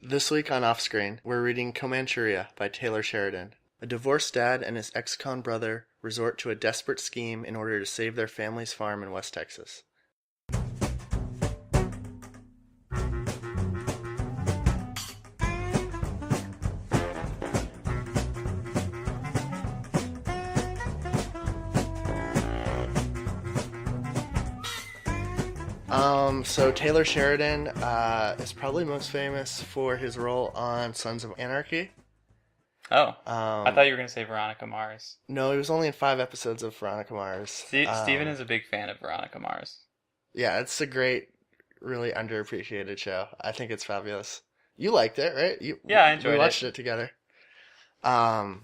This week on Offscreen, we're reading Comancheria by Taylor Sheridan. A divorced dad and his ex-con brother resort to a desperate scheme in order to save their family's farm in West Texas. So Taylor Sheridan is probably most famous for his role on Sons of Anarchy. Oh, I thought you were going to say Veronica Mars. No, he was only in 5 episodes of Veronica Mars. Steven is a big fan of Veronica Mars. Yeah, it's a great, really underappreciated show. I think it's fabulous. You liked it, right? Yeah, I enjoyed it. We watched it together. I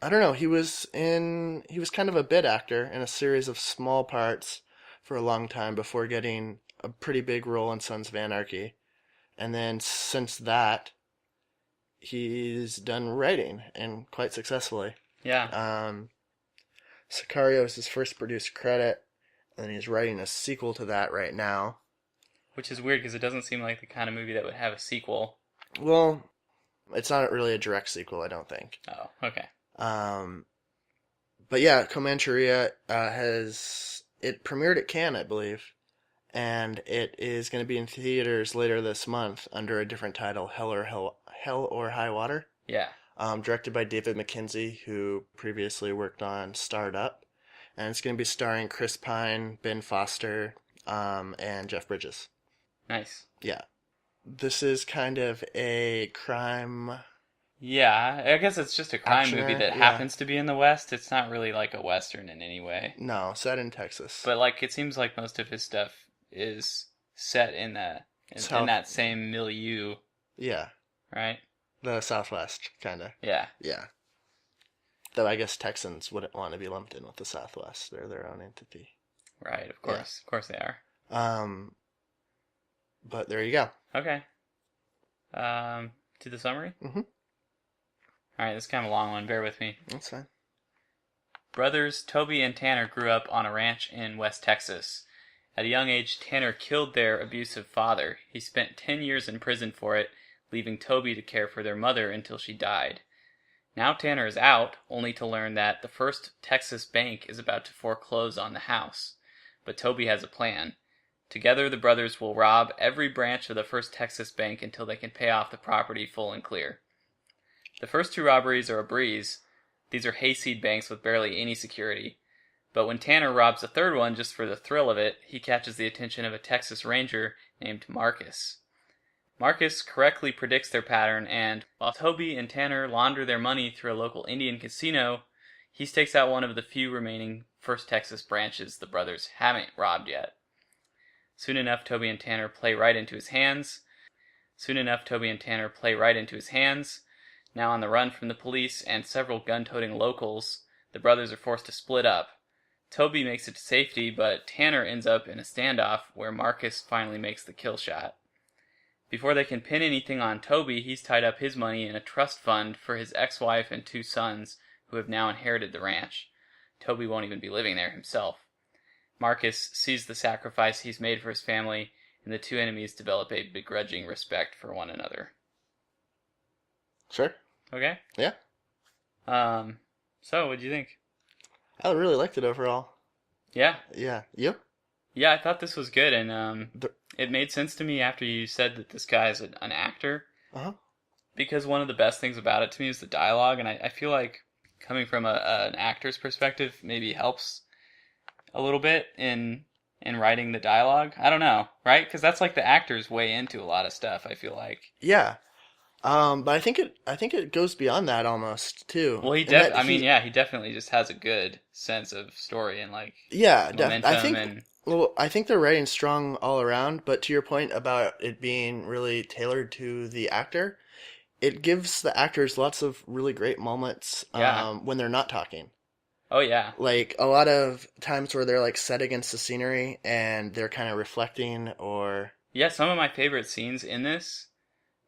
don't know. He was kind of a bit actor in a series of small parts for a long time before getting a pretty big role in Sons of Anarchy. And then since that, he's done writing, and quite successfully. Yeah. Sicario is his first produced credit, and he's writing a sequel to that right now. Which is weird, because it doesn't seem like the kind of movie that would have a sequel. Well, it's not really a direct sequel, I don't think. Oh, okay. But yeah, COMANCHERIA it premiered at Cannes, I believe, and it is going to be in theaters later this month under a different title, Hell or High Water. Yeah. Directed by David Mackenzie, who previously worked on Starred Up, and it's going to be starring Chris Pine, Ben Foster, and Jeff Bridges. Nice. Yeah. This is kind of a crime... Yeah, I guess it's just a crime Actioner, movie that yeah. happens to be in the West. It's not really like a Western in any way. No, set in Texas. But like, it seems like most of his stuff is set in that same milieu. Yeah. Right? The Southwest, kind of. Yeah. Yeah. Though I guess Texans wouldn't want to be lumped in with the Southwest. They're their own entity. Right, of course. Yeah. Of course they are. But there you go. Okay. To the summary? Mm-hmm. Alright, this is kind of a long one. Bear with me. That's fine. Brothers Toby and Tanner grew up on a ranch in West Texas. At a young age, Tanner killed their abusive father. He spent 10 years in prison for it, leaving Toby to care for their mother until she died. Now Tanner is out, only to learn that the First Texas Bank is about to foreclose on the house. But Toby has a plan. Together, the brothers will rob every branch of the First Texas Bank until they can pay off the property full and clear. The first 2 robberies are a breeze. These are hayseed banks with barely any security. But when Tanner robs a 3rd one just for the thrill of it, he catches the attention of a Texas Ranger named Marcus. Marcus correctly predicts their pattern, and while Toby and Tanner launder their money through a local Indian casino, he stakes out one of the few remaining First Texas branches the brothers haven't robbed yet. Soon enough, Toby and Tanner play right into his hands. Now on the run from the police and several gun-toting locals, the brothers are forced to split up. Toby makes it to safety, but Tanner ends up in a standoff where Marcus finally makes the kill shot. Before they can pin anything on Toby, he's tied up his money in a trust fund for his ex-wife and 2 sons, who have now inherited the ranch. Toby won't even be living there himself. Marcus sees the sacrifice he's made for his family, and the 2 enemies develop a begrudging respect for one another. Sure. Okay? Yeah. So, what'd you think? I really liked it overall. Yeah? Yeah. You? Yeah, I thought this was good, and it made sense to me after you said that this guy is an actor. Uh-huh. Because one of the best things about it to me is the dialogue, and I feel like coming from an actor's perspective maybe helps a little bit in writing the dialogue. I don't know, right? Because that's like the actor's way into a lot of stuff, I feel like. Yeah. But I think it goes beyond that almost too. Well, he definitely just has a good sense of story and like momentum. I think they're writing strong all around. But to your point about it being really tailored to the actor, it gives the actors lots of really great moments when they're not talking. Oh yeah, like a lot of times where they're like set against the scenery and they're kind of reflecting or. Yeah, some of my favorite scenes in this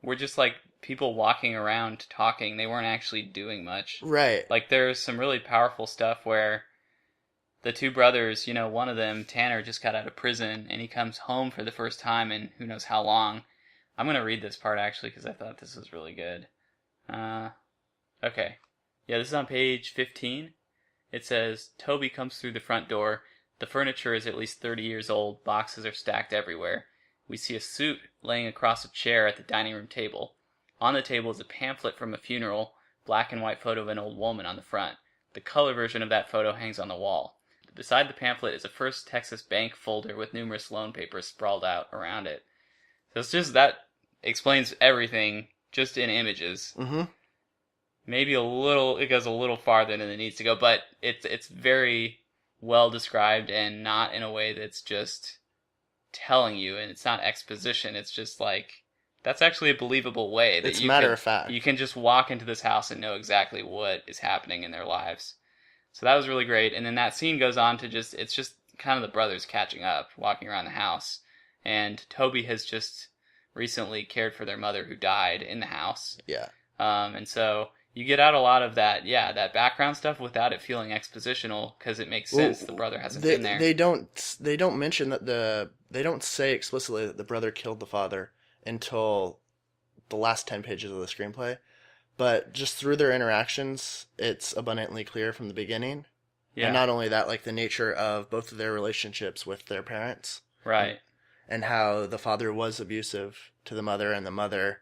were just like people walking around talking. They weren't actually doing much. Right. Like there's some really powerful stuff where the 2 brothers, one of them, Tanner, just got out of prison and he comes home for the first time in who knows how long. I'm going to read this part, actually, because I thought this was really good. Okay. Yeah, this is on page 15. It says, Toby comes through the front door. The furniture is at least 30 years old. Boxes are stacked everywhere. We see a suit laying across a chair at the dining room table. On the table is a pamphlet from a funeral, black and white photo of an old woman on the front. The color version of that photo hangs on the wall. Beside the pamphlet is a First Texas Bank folder with numerous loan papers sprawled out around it. So it's just that explains everything just in images. Mm-hmm. Maybe it goes a little farther than it needs to go, but it's very well described and not in a way that's just telling you, and it's not exposition. It's just like, that's actually a believable way that it's matter of fact. You can just walk into this house and know exactly what is happening in their lives. So that was really great. And then that scene goes on to it's just kind of the brothers catching up, walking around the house. And Toby has just recently cared for their mother who died in the house. Yeah. And so you get out a lot of that, that background stuff without it feeling expositional, because it makes sense. The brother hasn't been there. They don't mention that they don't say explicitly that the brother killed the father until the last 10 pages of the screenplay. But just through their interactions, it's abundantly clear from the beginning. Yeah. And not only that, like the nature of both of their relationships with their parents. Right. And how the father was abusive to the mother, and the mother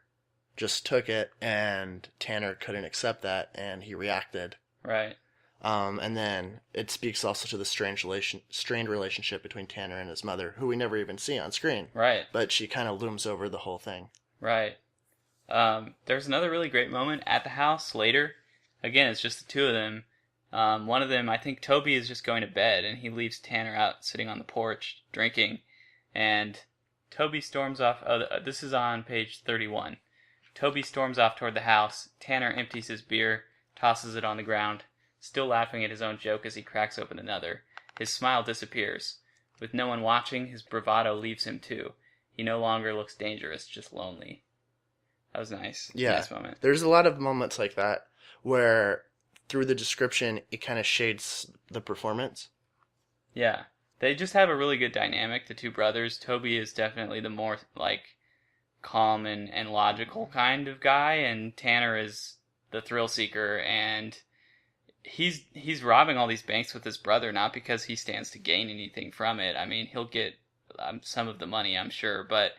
just took it, and Tanner couldn't accept that, and he reacted. Right. And then it speaks also to the strained relationship between Tanner and his mother, who we never even see on screen. Right. But she kind of looms over the whole thing. Right. There's another really great moment at the house later. Again, it's just the two of them. One of them, I think Toby is just going to bed, and he leaves Tanner out sitting on the porch drinking. And Toby storms off. This is on page 31. Toby storms off toward the house. Tanner empties his beer, tosses it on the ground, still laughing at his own joke as he cracks open another. His smile disappears. With no one watching, his bravado leaves him too. He no longer looks dangerous, just lonely. That was nice. Yeah. Nice moment. There's a lot of moments like that where through the description, it kind of shades the performance. Yeah. They just have a really good dynamic, the two brothers. Toby is definitely the more, calm and logical kind of guy, and Tanner is the thrill seeker, and he's robbing all these banks with his brother, not because he stands to gain anything from it. I mean, he'll get some of the money, I'm sure, but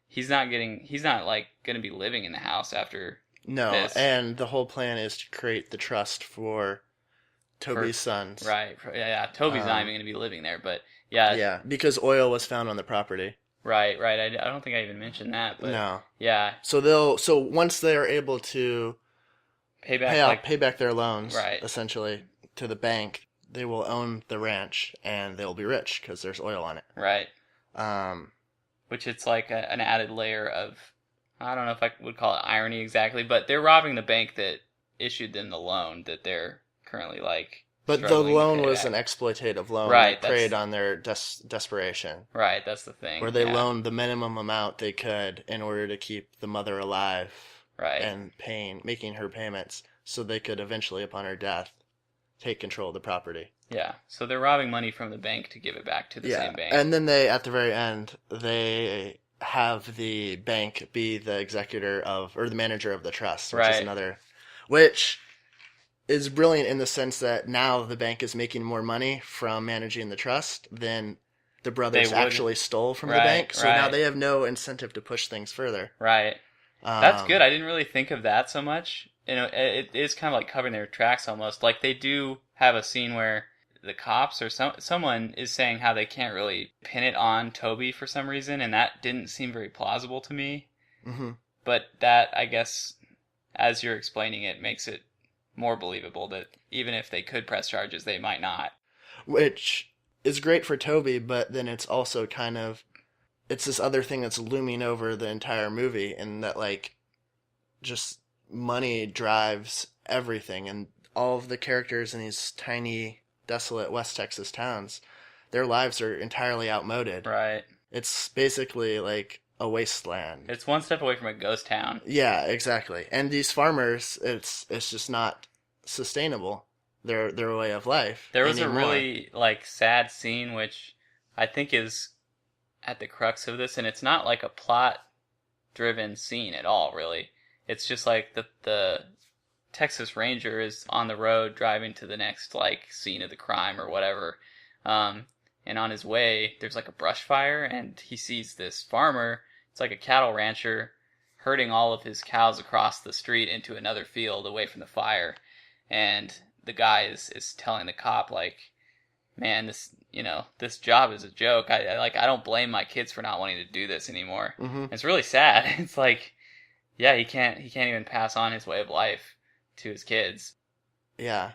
he's not going to be living in the house after this. And the whole plan is to create the trust for Toby's sons. Right. Yeah, Toby's not even going to be living there, but yeah. Yeah, because oil was found on the property. Right. I don't think I even mentioned that, but no. Yeah. So once they are able to pay back their loans, right, essentially to the bank, they will own the ranch and they'll be rich because there's oil on it. Right. Which it's like an added layer of, I don't know if I would call it irony exactly, but they're robbing the bank that issued them the loan that they're currently But the loan was an exploitative loan, right? That preyed on their desperation. Right, that's the thing. Where they loaned the minimum amount they could in order to keep the mother alive, right? And making her payments, so they could eventually, upon her death, take control of the property. Yeah, so they're robbing money from the bank to give it back to the same bank. And then at the very end, they have the bank be the executor or the manager of the trust, which is brilliant in the sense that now the bank is making more money from managing the trust than the brothers actually stole from the bank. So now they have no incentive to push things further. Right. That's good. I didn't really think of that so much. It is kind of like covering their tracks almost. Like they do have a scene where the cops or someone is saying how they can't really pin it on Toby for some reason, and that didn't seem very plausible to me. Mm-hmm. But that, I guess, as you're explaining it, makes it more believable that even if they could press charges, they might not. Which is great for Toby, but then it's also it's this other thing that's looming over the entire movie, and that just money drives everything, and all of the characters in these tiny, desolate West Texas towns, their lives are entirely outmoded. Right. It's basically like a wasteland. It's one step away from a ghost town. Yeah, exactly. And these farmers, it's just not sustainable, their way of life. There was anymore. a really sad scene which I think is at the crux of this, and it's not like a plot driven scene at all, really. It's just like the Texas Ranger is on the road driving to the next like scene of the crime or whatever. And on his way, there's like a brush fire, and he sees this farmer. It's like a cattle rancher herding all of his cows across the street into another field away from the fire. And the guy is telling the cop, like, man, this job is a joke. I don't blame my kids for not wanting to do this anymore. Mm-hmm. It's really sad. It's like, yeah, he can't even pass on his way of life to his kids. Yeah.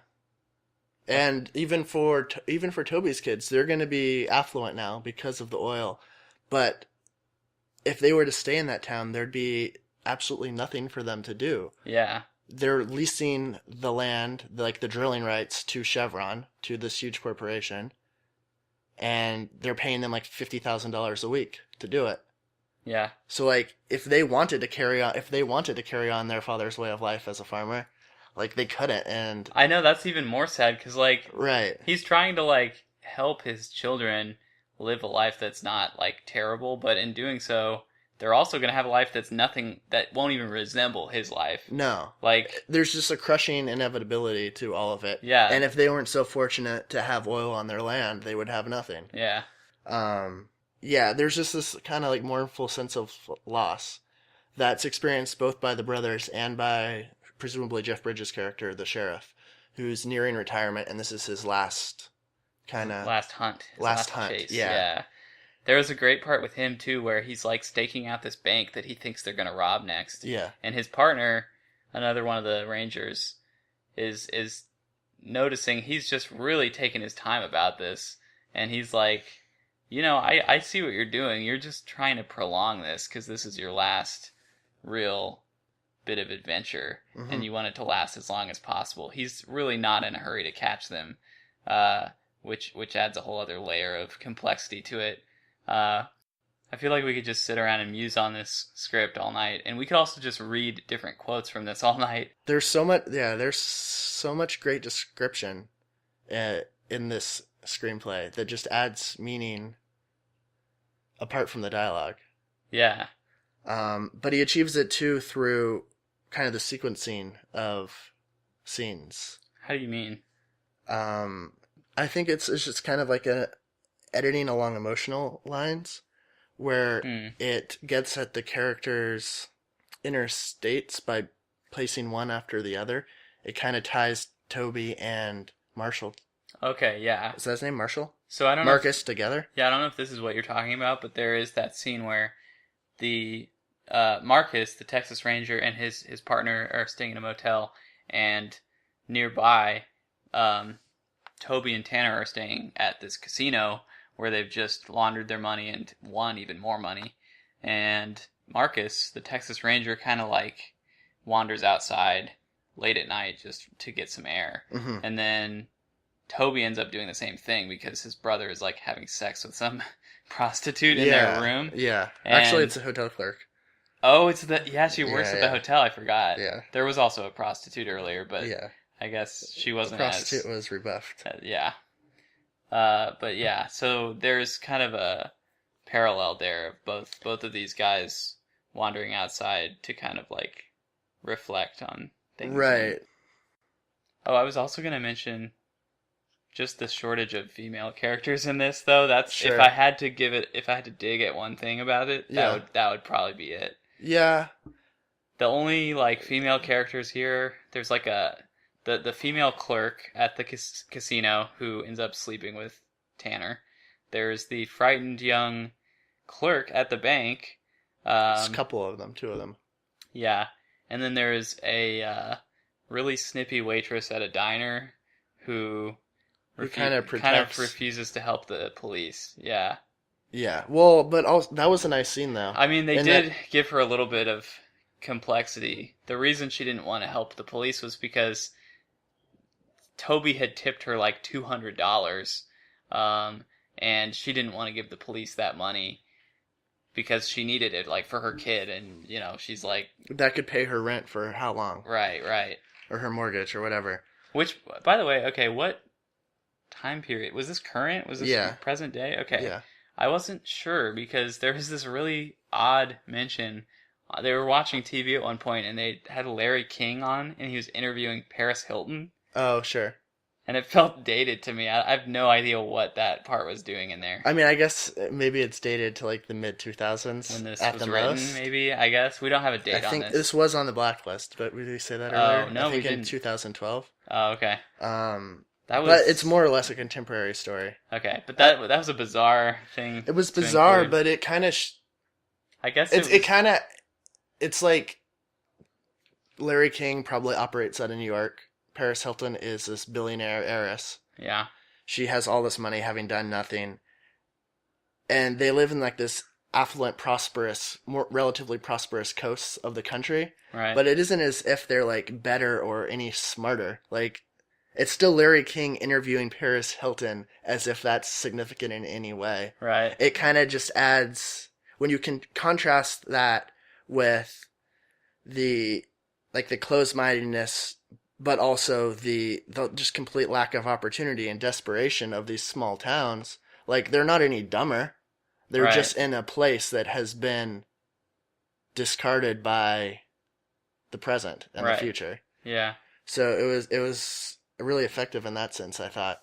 And even for Toby's kids, they're going to be affluent now because of the oil. But if they were to stay in that town, there'd be absolutely nothing for them to do. Yeah. They're leasing the land, like the drilling rights, to Chevron, to this huge corporation. And they're paying them like $50,000 a week to do it. Yeah. So like if they wanted to carry on their father's way of life as a farmer, like they couldn't. And I know that's even more sad because like right, he's trying to like help his children live a life that's not like terrible, but in doing so, they're also going to have a life that's nothing, that won't even resemble his life. no, Like there's just a crushing inevitability to all of it. Yeah. And if they weren't so fortunate to have oil on their land, they would have nothing. Yeah. Yeah, there's just this kind of like mournful sense of loss that's experienced both by the brothers and by presumably Jeff Bridges' character, the sheriff, who's nearing retirement, and this is his last kind of last hunt. Last hunt. chase. Yeah. There was a great part with him too, where he's like staking out this bank that he thinks they're gonna rob next. Yeah. And his partner, another one of the Rangers, is noticing he's just really taking his time about this, and he's like, I see what you're doing. You're just trying to prolong this because this is your last real bit of adventure, and you want it to last as long as possible. He's really not in a hurry to catch them, which adds a whole other layer of complexity to it. I feel like we could just sit around and muse on this script all night, and we could also just read different quotes from this all night. There's so much great description in this screenplay that just adds meaning apart from the dialogue. Yeah. But he achieves it too through kind of the sequencing of scenes. How do you mean? I think it's just kind of like editing along emotional lines where it gets at the characters' inner states by placing one after the other. It kind of ties Toby and Marshall. Okay, yeah. Is that his name, Marshall? So I don't Marcus together? Yeah, I don't know if this is what you're talking about, but there is that scene where the Marcus, the Texas Ranger, and his partner are staying in a motel, and nearby, Toby and Tanner are staying at this casino where they've just laundered their money and won even more money. And Marcus, the Texas Ranger, kind of like wanders outside late at night just to get some air. Mm-hmm. And then Toby ends up doing the same thing because his brother is like having sex with some prostitute in their room. Yeah. And actually, it's a hotel clerk. Oh, she works at the hotel. I forgot. Yeah. There was also a prostitute earlier, but yeah. I guess she wasn't. The prostitute was rebuffed. Yeah. But yeah, so there's kind of a parallel there of both of these guys wandering outside to kind of like reflect on things. Right. Oh, I was also going to mention just the shortage of female characters in this, though. That's sure. If I had to dig at one thing about it, that would probably be it. Yeah. The only like female characters here, there's like the female clerk at the casino who ends up sleeping with Tanner. There's the frightened young clerk at the bank. There's a couple of them, two of them. Yeah. And then there's a really snippy waitress at a diner who kind of refuses to help the police. Yeah. Yeah. Well, but also, that was a nice scene, though. I mean, they did give her a little bit of complexity. The reason she didn't want to help the police was because Toby had tipped her like $200, and she didn't want to give the police that money because she needed it like for her kid, and she's like, that could pay her rent for how long? Right. Or her mortgage or whatever. Which, by the way, okay, what time period was this? Current? Was this present day? Okay. Yeah. I wasn't sure because there was this really odd mention they were watching TV at one point, and they had Larry King on, and he was interviewing Paris Hilton. Oh, sure. And it felt dated to me. I have no idea what that part was doing in there. I mean, I guess maybe it's dated to like the mid 2000s When this at was the written, most. maybe, I guess. We don't have a date I think on this was on the blacklist, but did we say that earlier? No, I think we in didn't. 2012. Oh, okay. That was... But it's more or less a contemporary story. Okay, but that was a bizarre thing. It was bizarre, include. but it kind of... I guess it's like Larry King probably operates out of New York. Paris Hilton is this billionaire heiress. Yeah. She has all this money having done nothing. And they live in like this affluent, prosperous, more relatively prosperous coasts of the country. Right. But it isn't as if they're like better or any smarter. Like, it's still Larry King interviewing Paris Hilton as if that's significant in any way. Right. It kind of just adds, when you can contrast that with the closed-mindedness, but also the just complete lack of opportunity and desperation of these small towns. Like, they're not any dumber. They're right. just in a place that has been discarded by the present and right. the future. Yeah. So it was really effective in that sense, I thought.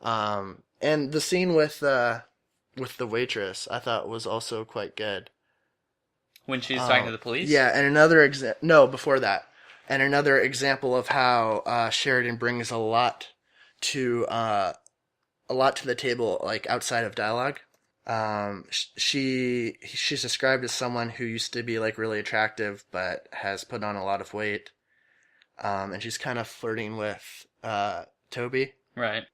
And the scene with the waitress, I thought was also quite good. When she's talking to the police? Yeah, and another before that. And another example of how Sheridan brings a lot to the table, like outside of dialogue. She's described as someone who used to be like really attractive, but has put on a lot of weight. And she's kind of flirting with Toby. Right.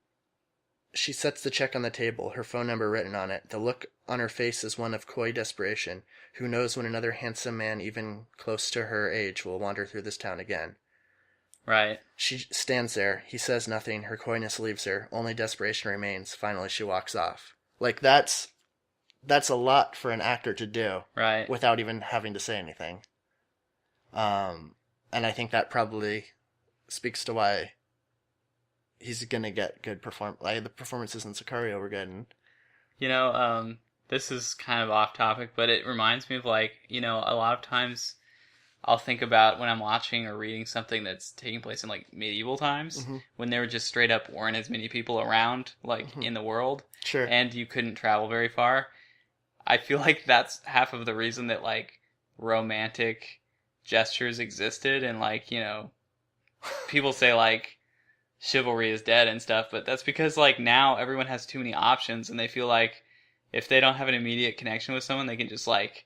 She sets the check on the table, her phone number written on it. The look on her face is one of coy desperation. Who knows when another handsome man, even close to her age, will wander through this town again. Right. She stands there. He says nothing. Her coyness leaves her. Only desperation remains. Finally, she walks off. Like, that's a lot for an actor to do. Right. Without even having to say anything. And I think that probably speaks to why he's gonna get good like the performances in Sicario were good. And... You know, this is kind of off topic, but it reminds me of like, you know, a lot of times I'll think about when I'm watching or reading something that's taking place in like medieval times, mm-hmm. when there just straight up weren't as many people around, like mm-hmm. in the world, sure, and you couldn't travel very far. I feel like that's half of the reason that like romantic gestures existed, and like, you know, people say like chivalry is dead and stuff, but that's because like now everyone has too many options, and they feel like if they don't have an immediate connection with someone, they can just like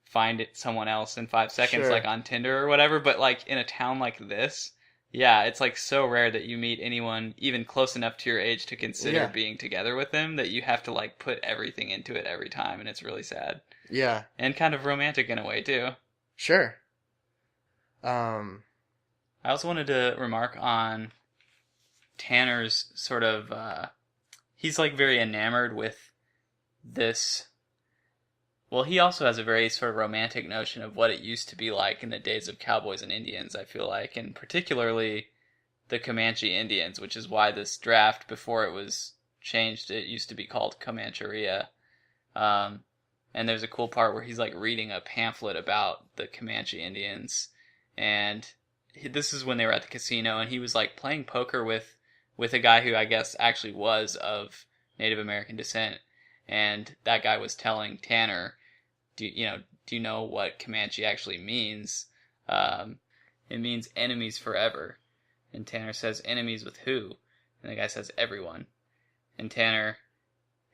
find someone else in 5 seconds, sure. like on Tinder or whatever. But like in a town like this, yeah, it's like so rare that you meet anyone even close enough to your age to consider being together with them, that you have to like put everything into it every time, and it's really sad. Yeah. And kind of romantic in a way too. Sure. I also wanted to remark on Tanner's sort of, he's like very enamored with this. Well, he also has a very sort of romantic notion of what it used to be like in the days of cowboys and Indians, I feel like, and particularly the Comanche Indians, which is why this draft, before it was changed, it used to be called Comancheria. And there's a cool part where he's like reading a pamphlet about the Comanche Indians, and this is when they were at the casino, and he was like playing poker with a guy who I guess actually was of Native American descent, and that guy was telling Tanner, do you know what Comanche actually means? It means enemies forever. And Tanner says, enemies with who? And the guy says, everyone. And Tanner,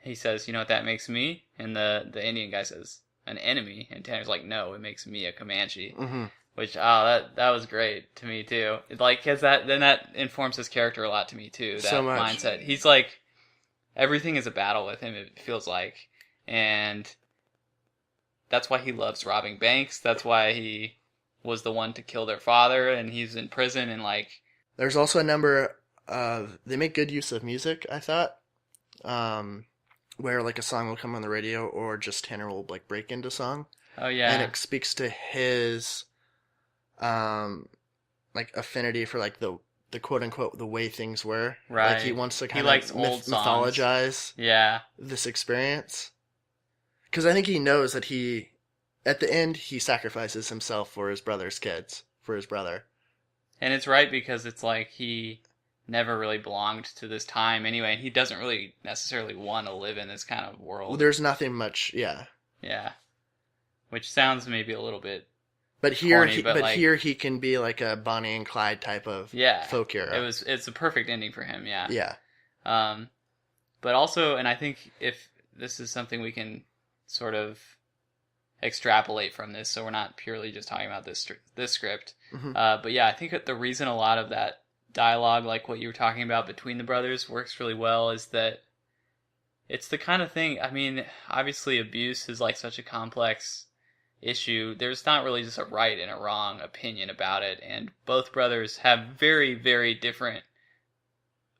he says, you know what that makes me? And the Indian guy says, an enemy. And Tanner's like, no, it makes me a Comanche. Mm-hmm. Which, that was great to me too. Like, cause that informs his character a lot to me too. That so much. Mindset. He's like, everything is a battle with him, it feels like. And that's why he loves robbing banks. That's why he was the one to kill their father, and he's in prison, and like... There's also a number of... They make good use of music, I thought. Where like a song will come on the radio, or just Tanner will like break into song. Oh, yeah. And it speaks to his like affinity for like the quote unquote the way things were. Right. Like he wants to kind of old mythologize this experience. Because I think he knows that he at the end, he sacrifices himself for his brother's kids, for his brother. And it's right because it's like he never really belonged to this time anyway, and he doesn't really necessarily want to live in this kind of world. Well, there's nothing much, yeah. Yeah. Which sounds maybe a little bit But here, corny, but like, here he can be like a Bonnie and Clyde type of folk hero. It's a perfect ending for him, yeah. Yeah. But also, and I think if this is something we can sort of extrapolate from this, so we're not purely just talking about this script. Mm-hmm. But yeah, I think that the reason a lot of that dialogue, like what you were talking about between the brothers, works really well is that it's the kind of thing, I mean, obviously abuse is like such a complex issue. There's not really just a right and a wrong opinion about it, and both brothers have very, very different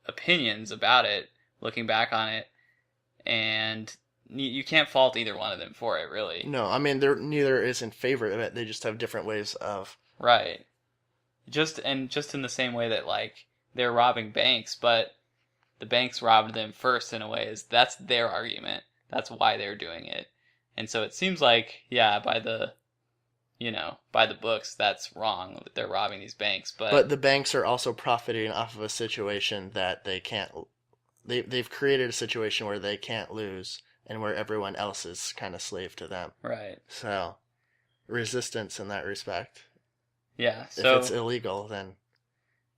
opinions about it, looking back on it, and you can't fault either one of them for it, really. No, I mean, neither is in favor of it. They just have different ways of... Right. Just in the same way that, like, they're robbing banks, but the banks robbed them first in a way, that's their argument. That's why they're doing it. And so it seems like, yeah, by the books, that's wrong that they're robbing these banks. But the banks are also profiting off of a situation that they can't... They've created a situation where they can't lose and where everyone else is kind of slave to them. Right. So, resistance in that respect. Yeah. So, if it's illegal, then...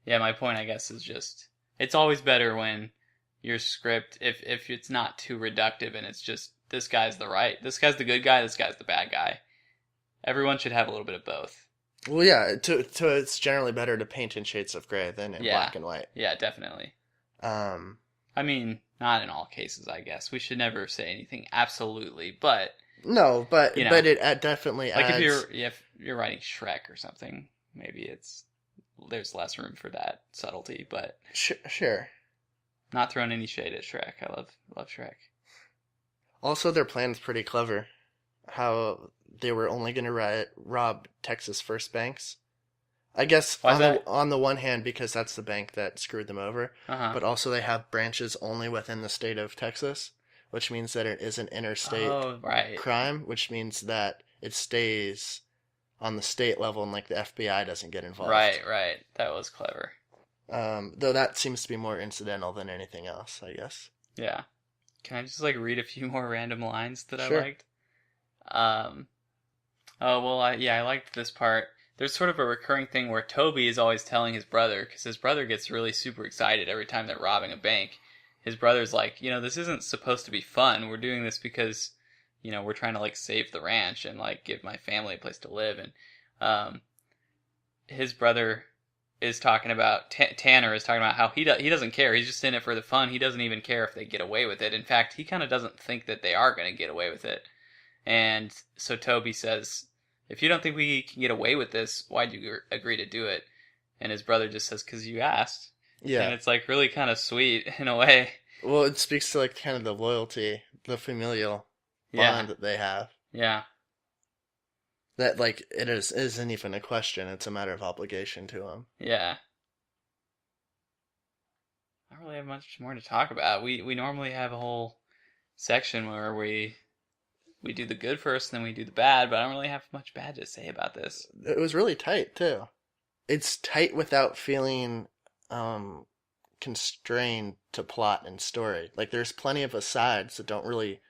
Yeah, my point, I guess, is just... It's always better when your script, if it's not too reductive and it's just, this guy's this guy's the good guy, this guy's the bad guy. Everyone should have a little bit of both. Well, yeah, it's generally better to paint in shades of gray than in black and white. Yeah, definitely. I mean, not in all cases, I guess. We should never say anything absolutely, but... No, but it definitely adds... Like if you're writing Shrek or something, maybe there's less room for that subtlety, but... Sure. Not throwing any shade at Shrek. I love Shrek. Also, their plan's pretty clever. How they were only going to rob Texas First banks. I guess on the one hand, because that's the bank that screwed them over, but also they have branches only within the state of Texas, which means that it is an interstate crime, which means that it stays on the state level and like the FBI doesn't get involved. Right. That was clever. Though that seems to be more incidental than anything else, I guess. Yeah. Can I just read a few more random lines that Sure. I liked? I liked this part. There's sort of a recurring thing where Toby is always telling his brother, because his brother gets really super excited every time they're robbing a bank. His brother's like, this isn't supposed to be fun. We're doing this because, we're trying to save the ranch and give my family a place to live. And his brother is talking about, Tanner is talking about how he doesn't care. He's just in it for the fun. He doesn't even care if they get away with it. In fact, he kind of doesn't think that they are going to get away with it. And so Toby says, if you don't think we can get away with this, why'd you agree to do it? And his brother just says, because you asked. Yeah. And it's really kind of sweet in a way. Well, it speaks to kind of the loyalty, the familial bond that they have. Yeah. That it isn't even a question, it's a matter of obligation to him. Yeah. I don't really have much more to talk about. We normally have a whole section where we do the good first and then we do the bad, but I don't really have much bad to say about this. It was really tight, too. It's tight without feeling constrained to plot and story. There's plenty of asides that don't really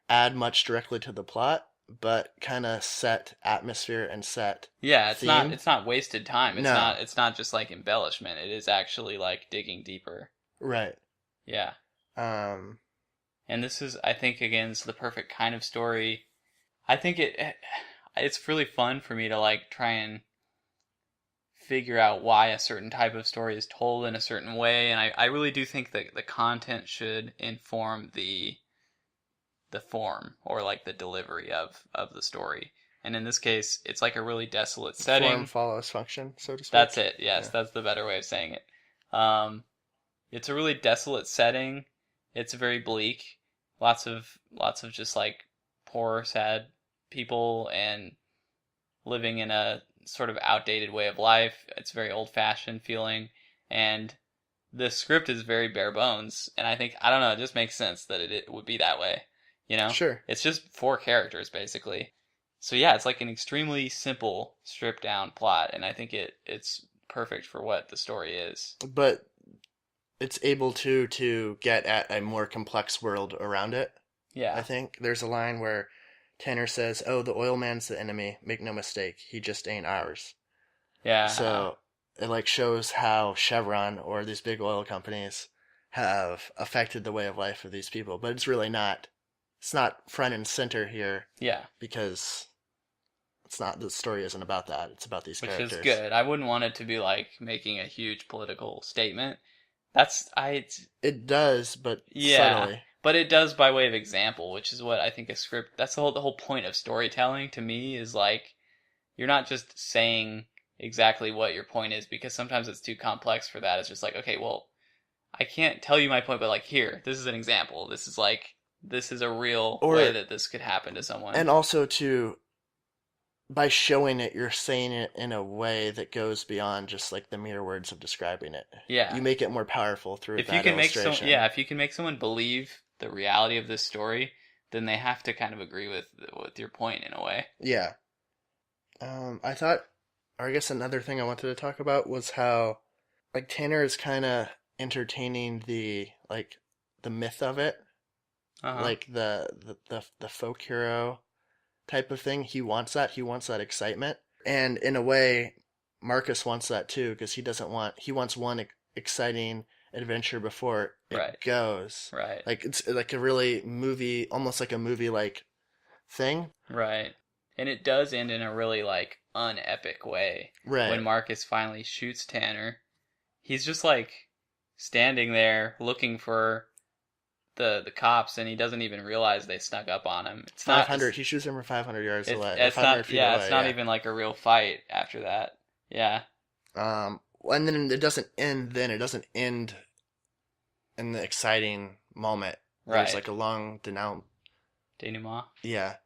add much directly to the plot, but kind of set atmosphere and set theme. It's not wasted time. It's not just embellishment. It is actually digging deeper. Right. Yeah. And this is, I think, again, it's the perfect kind of story. I think it's really fun for me to try and figure out why a certain type of story is told in a certain way, and I really do think that the content should inform the form or the delivery of the story. And in this case, it's a really desolate setting. Form follows function, so to speak. That's it. Yes, that's the better way of saying it. It's a really desolate setting. It's very bleak. Lots of just poor, sad people and living in a sort of outdated way of life. It's very old-fashioned feeling, and the script is very bare bones. And I think, I don't know, it just makes sense that it would be that way. Sure. It's just 4 characters basically. So yeah, it's like an extremely simple, stripped down plot, and I think it's perfect for what the story is. But it's able to get at a more complex world around it. I Yeah, think there's a line where Tanner says, "Oh, the oil man's the enemy. Make no mistake, he just ain't ours." yeah, So it like shows how Chevron or these big oil companies have affected the way of life of these people, but it's really not. It's not front and center here yeah. because it's not. The story isn't about that. It's about these Which is characters. good. I wouldn't want it to be like making a huge political statement. That's I It does, but Yeah, subtly. but it does by way of example, which is what I think a script. That's the whole point of storytelling to me is like you're not just saying exactly what your point is because sometimes it's too complex for that. It's just like, okay, well, I can't tell you my point, but like here, this is an example. This is a real way Or that this could happen to someone. and also to by showing it, you're saying it in a way that goes beyond just like the mere words of describing it. Yeah. You make it more powerful through If you that can make illustration. if you can make someone believe the reality of this story, then they have to kind of agree with your point in a way. Yeah. I thought, or I guess another thing I wanted to talk about was how, like, Tanner is kind of entertaining the myth of it, Uh-huh. like the folk hero type of thing. He wants that. He wants that excitement, and in a way, Marcus wants that too because he doesn't want. He wants one exciting adventure before it Right. goes. Right. Like it's like a really movie, almost like a movie like thing. Right. And it does end in a really like unepic way. Right. When Marcus finally shoots Tanner, he's just like standing there looking for the cops, and he doesn't even realize they snuck up on him. It's not 500. He shoots him from 500 yards away. It's 500 not feet yeah, away. it's not even like a real fight after that. Yeah. And then it doesn't end. Then it doesn't end in the exciting moment. Right. There's like a long Denouement. Yeah,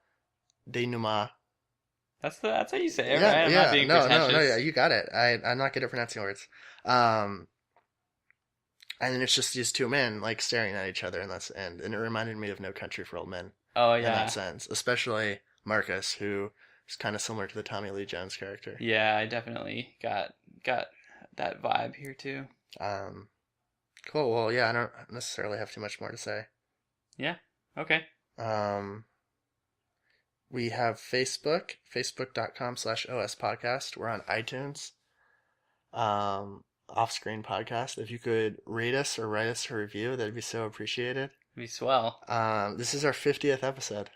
denouement. That's how you say it, Yeah, right? I'm yeah. not being No, pretentious. no, no. Yeah, you got it. I'm not good at pronouncing words. And then it's just these two men like staring at each other, and that's the end. And it reminded me of No Country for Old Men Oh in yeah. that sense, especially Marcus, who is kind of similar to the Tommy Lee Jones character. Yeah, I definitely got that vibe here too. Cool. Well, yeah, I don't necessarily have too much more to say. Yeah. Okay. We have Facebook, facebook.com/OSPodcast. We're on iTunes. Off-screen podcast. If you could rate us or write us a review, that'd be so appreciated. Be swell. This is our 50th episode.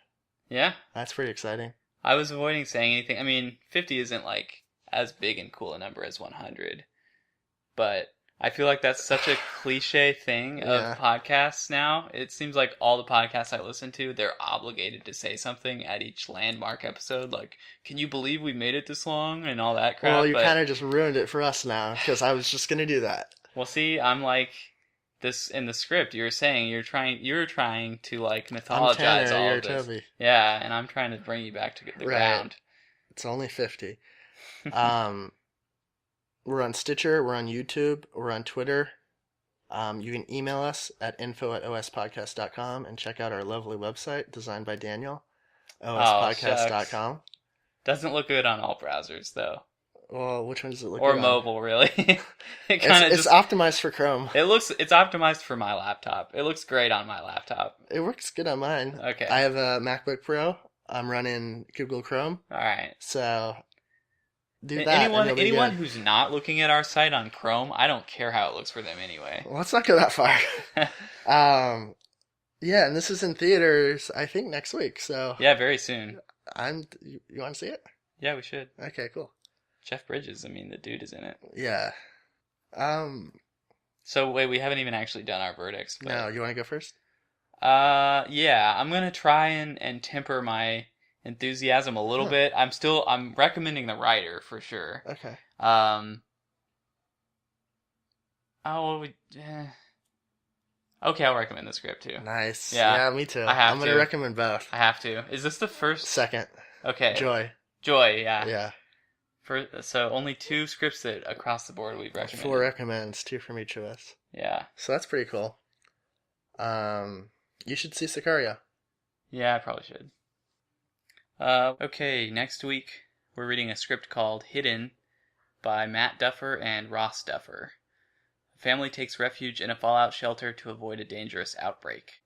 Yeah. That's pretty exciting. I was avoiding saying anything. I mean, 50 isn't like as big and cool a number as 100, but I feel like that's such a cliche thing of Yeah. podcasts now. It seems like all the podcasts I listen to, they're obligated to say something at each landmark episode, like, can you believe we made it this long, and all that crap. Well, you But, kind of just ruined it for us now, because I was just going to do that. well, see, I'm like, this in the script, you were saying you're trying to like mythologize Tanner, all you're of this. Toby. Yeah, and I'm trying to bring you back to the Right. ground. It's only 50. We're on Stitcher, we're on YouTube, we're on Twitter. You can email us at info@ospodcast.com and check out our lovely website designed by Daniel, ospodcast.com. Doesn't look good on all browsers though, Well, which one does it look or good on? mobile really. It kind of It's optimized for Chrome. it's optimized for my laptop. It looks great on my laptop. It works good on mine. Okay. I have a MacBook Pro. I'm running Google Chrome, All right. so do that. and you'll be Anyone good. who's not looking at our site on Chrome, I don't care how it looks for them anyway. Well, let's not go that far. Yeah, and this is in theaters, I think, next week. So Yeah, very soon. you want to see it? Yeah, we should. Okay, cool. Jeff Bridges, I mean, the dude is in it. Yeah. So wait, we haven't even actually done our verdicts. But, No, you want to go first? yeah, I'm gonna try and temper my enthusiasm a little bit. I'm recommending the writer for sure. Okay. Okay, I'll recommend the script too. Nice. Yeah, Yeah, me too. I have I'm going to to. recommend both. I have to. Is this the first? Second, Okay. Joy. Joy, yeah. Yeah. So only 2 scripts that across the board we've recommended. 4 recommends, 2 from each of us. Yeah. So that's pretty cool. You should see Sicario. Yeah, I probably should. Okay, next week we're reading a script called Hidden by Matt Duffer and Ross Duffer. A family takes refuge in a fallout shelter to avoid a dangerous outbreak.